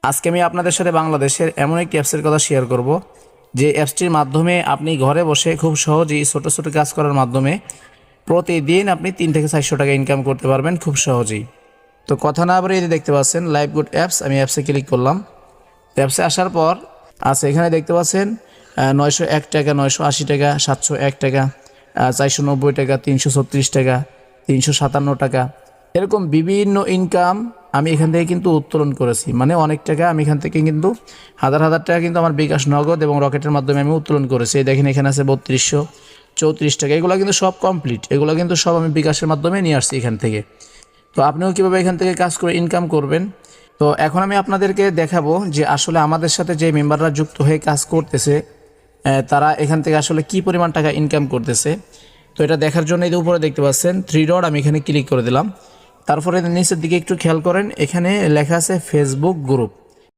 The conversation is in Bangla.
আজকে আমি আপনাদের সাথে বাংলাদেশের এমন একটি অ্যাপসের কথা শেয়ার করব, যে অ্যাপসটির মাধ্যমে আপনি ঘরে বসে খুব সহজেই ছোটো ছোটো কাজ করার মাধ্যমে প্রতিদিন আপনি 3 থেকে 400 টাকা ইনকাম করতে পারবেন খুব সহজেই। তো কথা না বাড়িয়ে দেখতে পাচ্ছেন লাইভ গুড অ্যাপস, আমি অ্যাপসে ক্লিক করলাম। অ্যাপসে আসার পর এখানে দেখতে পাচ্ছেন 901 টাকা, 980 টাকা, 701 টাকা, 490 টাকা, 336 টাকা, 357 টাকা, এরকম বিভিন্ন ইনকাম আমি এখান থেকে কিন্তু উত্তোলন করেছি। মানে অনেক টাকা আমি এখান থেকে কিন্তু হাজার হাজার টাকা কিন্তু আমার বিকাশ, নগদ এবং রকেটের মাধ্যমে আমি উত্তোলন করেছি। এই দেখেন এখানে আছে 3234 টাকা, এগুলো কিন্তু সব কমপ্লিট, এগুলো কিন্তু সব আমি বিকাশের মাধ্যমে নিয়ে আসছি এখান থেকে। তো আপনিও কীভাবে এখান থেকে কাজ করে ইনকাম করবেন, তো এখন আমি আপনাদেরকে দেখাবো যে আসলে আমাদের সাথে যে মেম্বাররা যুক্ত হয়ে কাজ করতেছে তারা এখান থেকে আসলে কি পরিমাণ টাকা ইনকাম করতেছে। তো এটা দেখার জন্য এই যে উপরে দেখতে পাচ্ছেন 3 ডট, আমি এখানে ক্লিক করে দিলাম। তারপরে নিচের দিকে একটু খেয়াল করেন, এখানে লেখা আছে ফেসবুক গ্রুপ।